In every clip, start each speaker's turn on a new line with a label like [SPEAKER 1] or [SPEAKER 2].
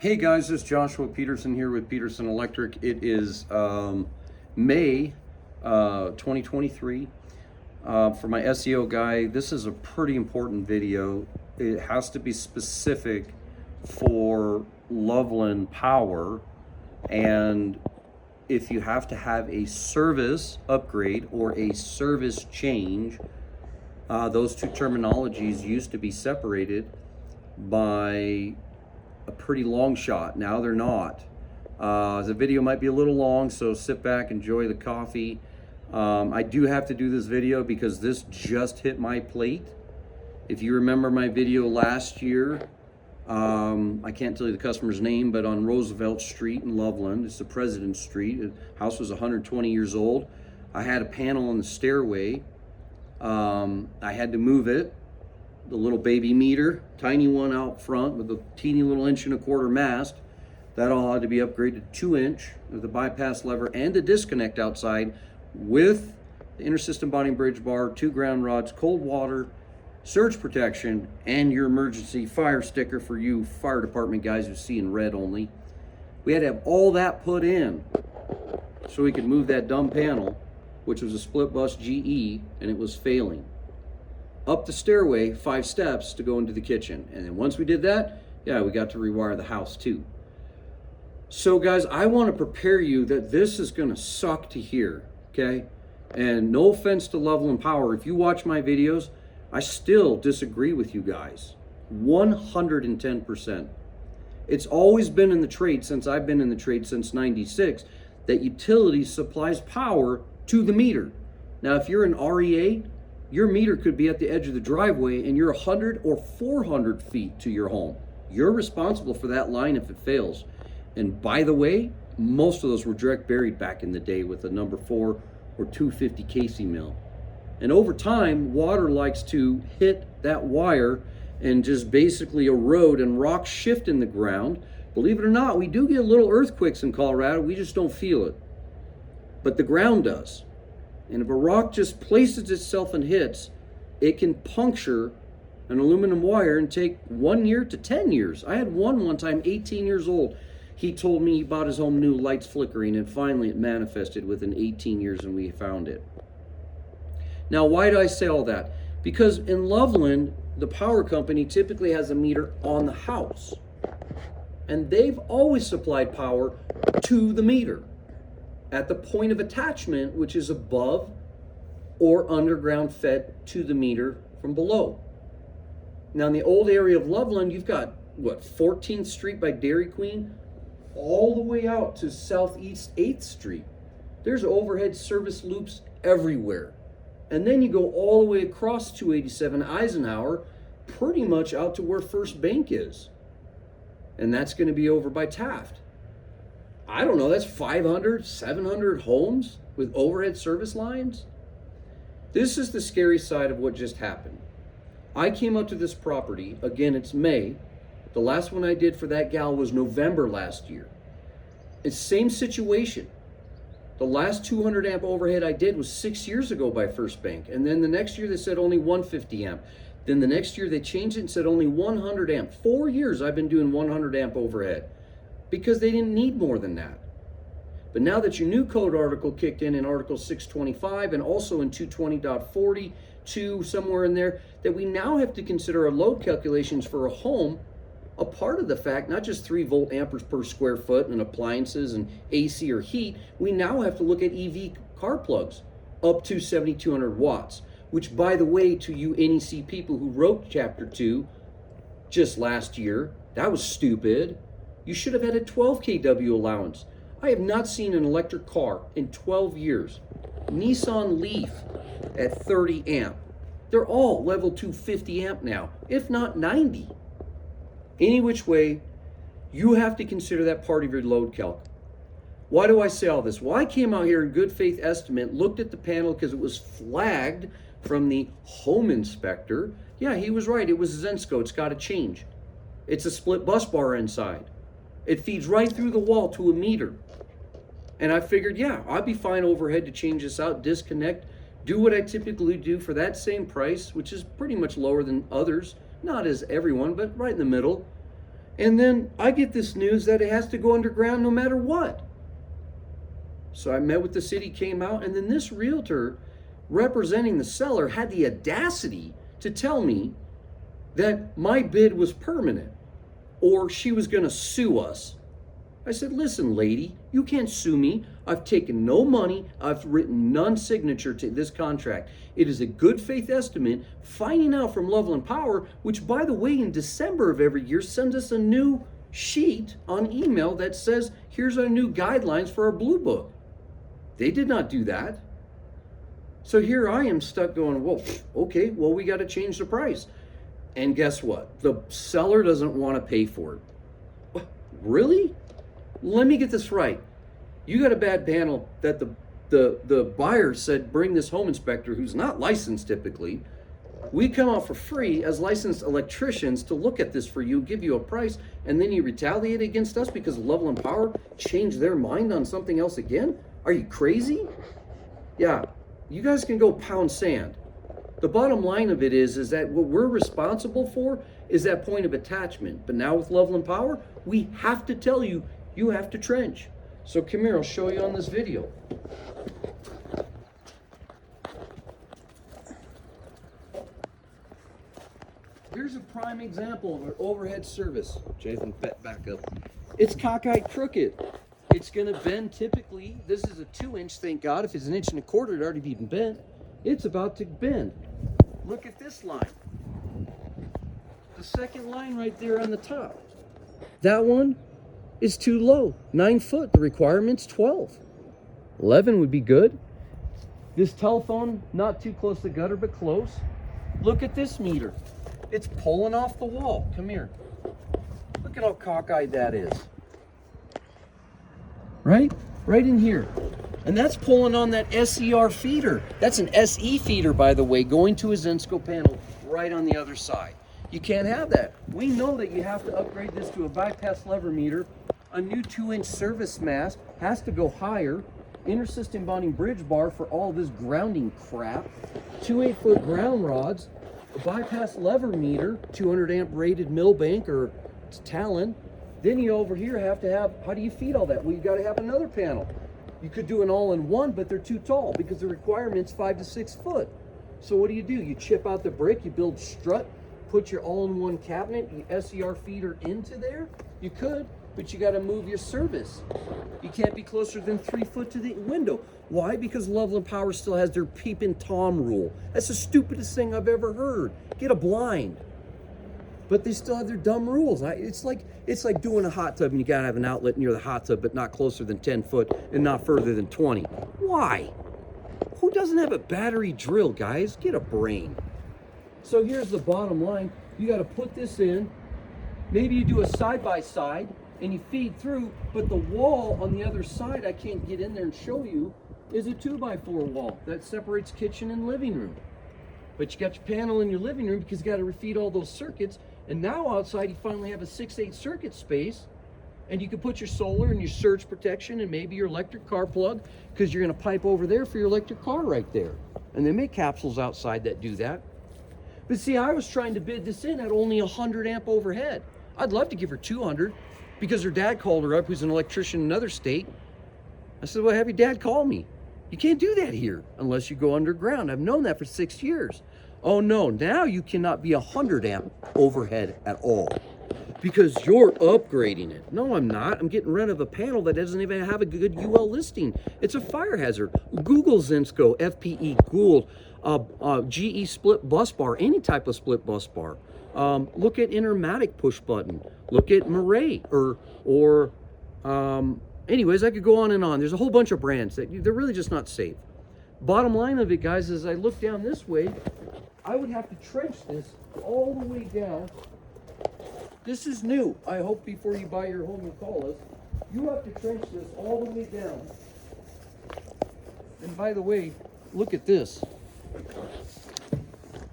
[SPEAKER 1] Hey guys, this is Joshua Peterson here with Peterson Electric. It is May 2023. For my SEO guy, this is a pretty important video. It has to be specific for Loveland Power, and if you have to have a service upgrade or a service change, those two terminologies used to be separated by a pretty long shot. Now they're not. The video might be a little long, so sit back, enjoy the coffee. I do have to do this video because this just hit my plate. If you remember my video last year, I can't tell you the customer's name, but on Roosevelt Street in Loveland, it's the President Street. The house was 120 years old. I had a panel on the stairway. I had to move it. The little baby meter, tiny one out front with a teeny little 1.25" mast. That all had to be upgraded to 2" with a bypass lever and a disconnect outside with the inter-system bonding bridge bar, 2 ground rods, cold water, surge protection, and your emergency fire sticker for you fire department guys who see in red only. We had to have all that put in so we could move that dumb panel, which was a split bus GE, and it was failing. Up the stairway, 5 steps to go into the kitchen. And then once we did that, yeah, we got to rewire the house too. So guys, I want to prepare you that this is going to suck to hear, okay? And no offense to Loveland Power, if you watch my videos, I still disagree with you guys. 110%. It's always been in the trade, since I've been in the trade since '96, that utilities supplies power to the meter. Now, if you're an REA, your meter could be at the edge of the driveway and you're 100 or 400 feet to your home. You're responsible for that line if it fails. And by the way, most of those were direct buried back in the day with a number 4 or 250 Casey mill. And over time, water likes to hit that wire and just basically erode, and rocks shift in the ground. Believe it or not, we do get little earthquakes in Colorado. We just don't feel it. But the ground does. And if a rock just places itself and hits, it can puncture an aluminum wire and take 1 year to 10 years. I had one time, 18 years old. He told me he bought his home new, lights flickering, and finally it manifested within 18 years and we found it. Now, why do I say all that? Because in Loveland, the power company typically has a meter on the house. And they've always supplied power to the meter at the point of attachment, which is above or underground fed to the meter from below. Now, in the old area of Loveland, you've got, 14th Street by Dairy Queen, all the way out to Southeast 8th Street. There's overhead service loops everywhere. And then you go all the way across 287 Eisenhower, pretty much out to where First Bank is. And that's going to be over by Taft. I don't know, that's 500, 700 homes with overhead service lines. This is the scary side of what just happened. I came up to this property, again, it's May. The last one I did for that gal was November last year. It's same situation. The last 200 amp overhead I did was 6 years ago by First Bank. And then the next year they said only 150 amp. Then the next year they changed it and said only 100 amp. 4 years I've been doing 100 amp overhead, because they didn't need more than that. But now that your new code article kicked in Article 625 and also in 220.42, somewhere in there, that we now have to consider our load calculations for a home a part of the fact, not just 3 volt amperes per square foot and appliances and AC or heat, we now have to look at EV car plugs up to 7,200 watts, which, by the way, to you NEC people who wrote Chapter 2 just last year, that was stupid. You should have had a 12 kW allowance. I have not seen an electric car in 12 years. Nissan Leaf at 30 amp. They're all level 2 50 amp now, if not 90. Any which way, you have to consider that part of your load calc. Why do I say all this? Well, I came out here in good faith estimate, looked at the panel because it was flagged from the home inspector. Yeah, he was right. It was Zensko. It's got to change. It's a split bus bar inside. It feeds right through the wall to a meter. And I figured, yeah, I'd be fine overhead to change this out, disconnect, do what I typically do for that same price, which is pretty much lower than others. Not as everyone, but right in the middle. And then I get this news that it has to go underground no matter what. So I met with the city, came out, and then this realtor representing the seller had the audacity to tell me that my bid was permanent or she was going to sue us. I said, listen, lady, you can't sue me. I've taken no money. I've written none signature to this contract. It is a good faith estimate finding out from Loveland Power, which, by the way, in December of every year sends us a new sheet on email that says, here's our new guidelines for our Blue Book. They did not do that. So here I am stuck going, well, okay, well, we got to change the price. And guess what? The seller doesn't want to pay for it. Really? Let me get this right. You got a bad panel that the buyer said, bring this home inspector who's not licensed typically. We come out for free as licensed electricians to look at this for you, give you a price, and then you retaliate against us because Loveland Power changed their mind on something else again? Are you crazy? Yeah, you guys can go pound sand. The bottom line of it is that what we're responsible for is that point of attachment. But now with Loveland Power, we have to tell you, you have to trench. So come here, I'll show you on this video. Here's a prime example of an overhead service. Jason, back up. It's cockeyed crooked. It's gonna bend typically. This is a 2-inch, thank God. If it's 1 1/4 inch, it'd already be bent. It's about to bend. Look at this line. The second line right there on the top. That one is too low. 9 foot, the requirement's 12. 11 would be good. This telephone, not too close to the gutter, but close. Look at this meter. It's pulling off the wall. Come here. Look at how cockeyed that is. Right? Right in here. And that's pulling on that SER feeder. That's an SE feeder, by the way, going to a Zensco panel right on the other side. You can't have that. We know that you have to upgrade this to a bypass lever meter. A new 2-inch service mast has to go higher. Inter-system bonding bridge bar for all this grounding crap. 2 8-foot ground rods. A bypass lever meter, 200 amp rated Millbank or Talon. Then you over here have to have, how do you feed all that? Well, you got to have another panel. You could do an all-in-one, but they're too tall because the requirement's 5 to 6 foot. So what do? You chip out the brick, you build strut, put your all-in-one cabinet, your SER feeder into there. You could, but you got to move your service. You can't be closer than 3 foot to the window. Why? Because Loveland Power still has their peeping Tom rule. That's the stupidest thing I've ever heard. Get a blind. But they still have their dumb rules. It's like doing a hot tub and you gotta have an outlet near the hot tub, but not closer than 10 foot and not further than 20. Why? Who doesn't have a battery drill, guys? Get a brain. So here's the bottom line. You gotta put this in. Maybe you do a side-by-side and you feed through, but the wall on the other side, I can't get in there and show you, is a 2x4 wall that separates kitchen and living room. But you got your panel in your living room because you got to refeed all those circuits. And now outside you finally have a 6/8 circuit space, and you can put your solar and your surge protection and maybe your electric car plug, because you're going to pipe over there for your electric car right there. And they make capsules outside that do that. But see, I was trying to bid this in at only 100 amp overhead. I'd love to give her 200 because her dad called her up, who's an electrician in another state. I said, well, have your dad call me. You can't do that here unless you go underground. I've known that for 6 years. Oh no, now you cannot be 100 amp overhead at all because you're upgrading it. No, I'm not. I'm getting rid of a panel that doesn't even have a good UL listing. It's a fire hazard. Google Zensco, FPE, Gould, GE split bus bar, any type of split bus bar. Look at Intermatic push button. Look at Murray anyways, I could go on and on. There's a whole bunch of brands that they're really just not safe. Bottom line of it, guys, is I look down this way, I would have to trench this all the way down. This is new. I hope before you buy your home, you call us. You have to trench this all the way down. And by the way, look at this.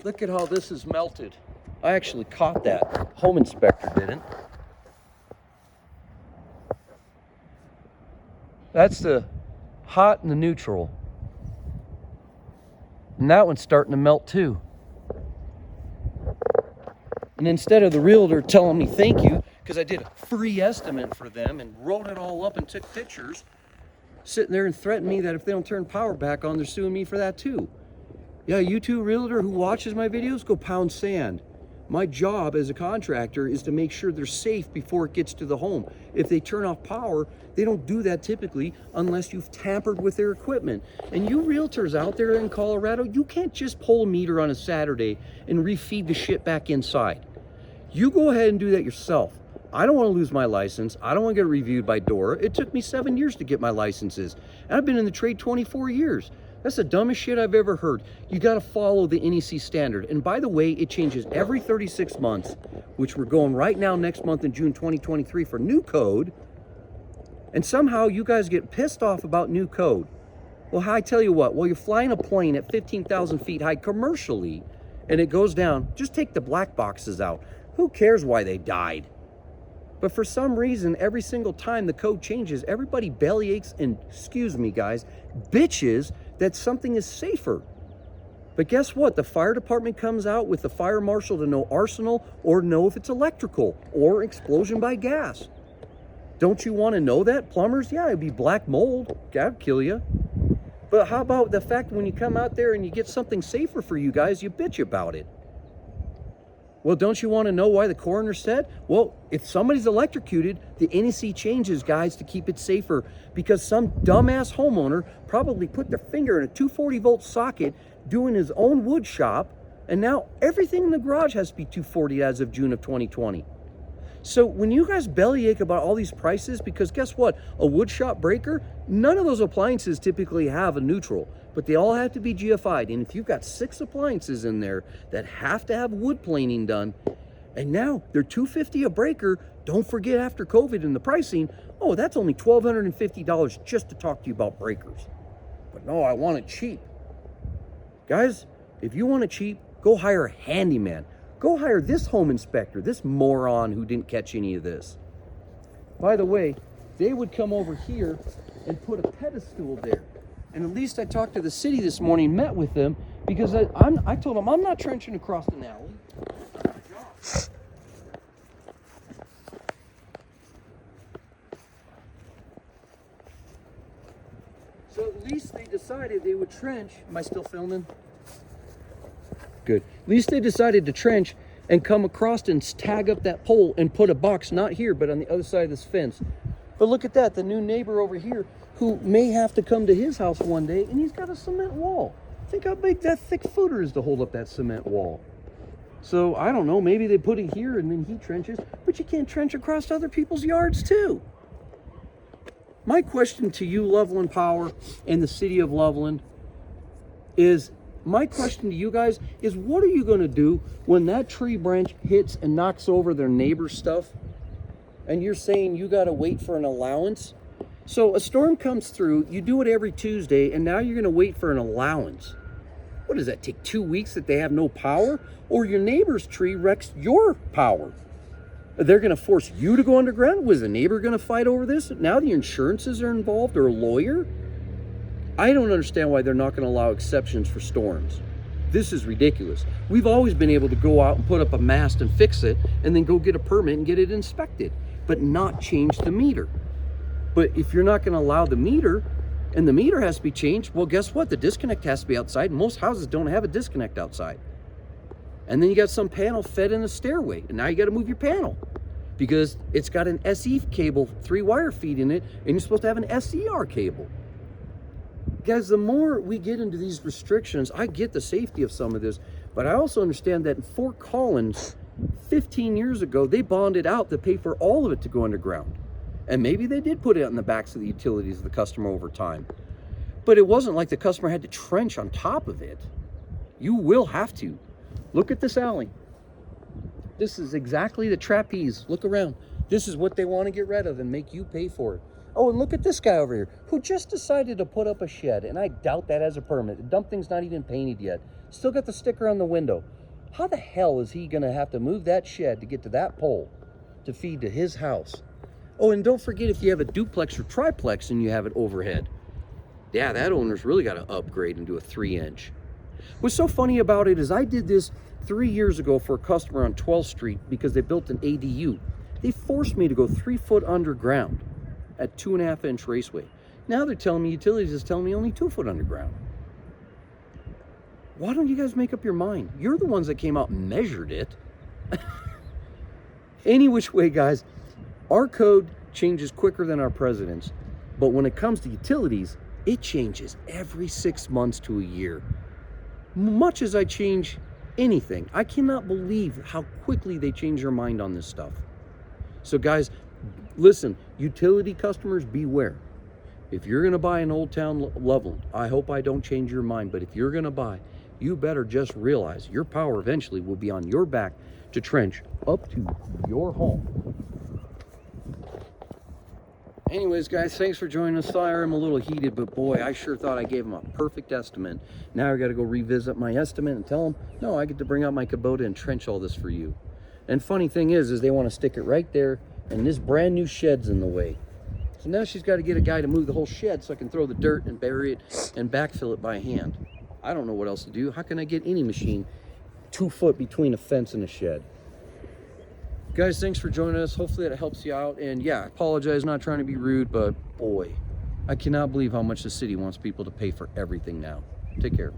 [SPEAKER 1] Look at how this is melted. I actually caught that. Home inspector didn't. That's the hot and the neutral. And that one's starting to melt too. And instead of the realtor telling me thank you, because I did a free estimate for them and wrote it all up and took pictures, sitting there and threatened me that if they don't turn power back on, they're suing me for that too. Yeah, you too, realtor who watches my videos, go pound sand. My job as a contractor is to make sure they're safe before it gets to the home. If they turn off power, they don't do that typically unless you've tampered with their equipment. And you realtors out there in Colorado, you can't just pull a meter on a Saturday and refeed the shit back inside. You go ahead and do that yourself. I don't want to lose my license. I don't want to get reviewed by DORA. It took me 7 years to get my licenses. And I've been in the trade 24 years. That's the dumbest shit I've ever heard. You got to follow the NEC standard. And by the way, it changes every 36 months, which we're going right now next month in June 2023 for new code. And somehow you guys get pissed off about new code. Well, I tell you what, while you're flying a plane at 15,000 feet high commercially and it goes down, just take the black boxes out. Who cares why they died? But for some reason, every single time the code changes, everybody bellyaches and, excuse me guys, bitches that something is safer. But guess what? The fire department comes out with the fire marshal to know arsenal or know if it's electrical or explosion by gas. Don't you want to know that? Plumbers, yeah, it'd be black mold. That'd kill you. But how about the fact when you come out there and you get something safer for you guys, you bitch about it? Well, don't you want to know why the coroner said? Well, if somebody's electrocuted, the NEC changes, guys, to keep it safer because some dumbass homeowner probably put their finger in a 240-volt socket doing his own wood shop, and now everything in the garage has to be 240 as of June of 2020. So when you guys bellyache about all these prices, because guess what? A wood shop breaker, none of those appliances typically have a neutral, but they all have to be GFI'd. And if you've got 6 appliances in there that have to have wood planing done, and now they're $250 a breaker, don't forget after COVID and the pricing, oh, that's only $1,250 just to talk to you about breakers. But no, I want it cheap. Guys, if you want it cheap, go hire a handyman. Go hire this home inspector, this moron who didn't catch any of this. By the way, they would come over here and put a pedestal there. And at least I talked to the city this morning, met with them, because I told them I'm not trenching across an alley. So at least they decided they would trench. Am I still filming? Good. At least they decided to trench and come across and tag up that pole and put a box, not here, but on the other side of this fence. But look at that, the new neighbor over here who may have to come to his house one day, and he's got a cement wall. Think how big that thick footer is to hold up that cement wall. So I don't know, maybe they put it here and then he trenches, but you can't trench across other people's yards too. My question to you, Loveland Power and the city of Loveland, is my question to you guys is, what are you going to do when that tree branch hits and knocks over their neighbor's stuff? And you're saying you got to wait for an allowance? So a storm comes through, you do it every Tuesday, and now you're going to wait for an allowance. What does that take, 2 weeks that they have no power? Or your neighbor's tree wrecks your power? They're going to force you to go underground? Was the neighbor going to fight over this? Now the insurances are involved, or a lawyer? I don't understand why they're not going to allow exceptions for storms. This is ridiculous. We've always been able to go out and put up a mast and fix it and then go get a permit and get it inspected, but not change the meter. But if you're not going to allow the meter and the meter has to be changed, well, guess what? The disconnect has to be outside. Most houses don't have a disconnect outside. And then you got some panel fed in a stairway, and now you got to move your panel because it's got an SE cable, 3-wire feed in it, and you're supposed to have an SER cable. Guys, the more we get into these restrictions, I get the safety of some of this, but I also understand that in Fort Collins, 15 years ago, they bonded out to pay for all of it to go underground. And maybe they did put it on the backs of the utilities of the customer over time. But it wasn't like the customer had to trench on top of it. You will have to. Look at this alley. This is exactly the trapeze. Look around. This is what they want to get rid of and make you pay for it. Oh, and look at this guy over here who just decided to put up a shed, and I doubt that has a permit. The dump thing's not even painted yet. Still got the sticker on the window. How the hell is he going to have to move that shed to get to that pole to feed to his house? Oh, and don't forget, if you have a duplex or triplex and you have it overhead, yeah, that owner's really got to upgrade and do a 3-inch. What's so funny about it is I did this 3 years ago for a customer on 12th Street because they built an ADU. They forced me to go 3 foot underground at 2.5-inch raceway. Now they're telling me, utilities is telling me only 2 foot underground. Why don't you guys make up your mind? You're the ones that came out and measured it. Any which way, guys, our code changes quicker than our president's. But when it comes to utilities, it changes every 6 months to a year. Much as I change anything, I cannot believe how quickly they change their mind on this stuff. So guys, listen, utility customers, beware. If you're going to buy an Old Town Loveland, I hope I don't change your mind, but if you're going to buy, you better just realize your power eventually will be on your back to trench up to your home. Anyways, guys, thanks for joining us. Sorry I'm a little heated, but boy, I sure thought I gave them a perfect estimate. Now I got to go revisit my estimate and tell them, no, I get to bring out my Kubota and trench all this for you. And funny thing is they want to stick it right there, and this brand new shed's in the way. So now she's got to get a guy to move the whole shed so I can throw the dirt and bury it and backfill it by hand. I don't know what else to do. How can I get any machine 2 foot between a fence and a shed? Guys, thanks for joining us. Hopefully that helps you out. And yeah, I apologize, not trying to be rude, but boy, I cannot believe how much the city wants people to pay for everything now. Take care.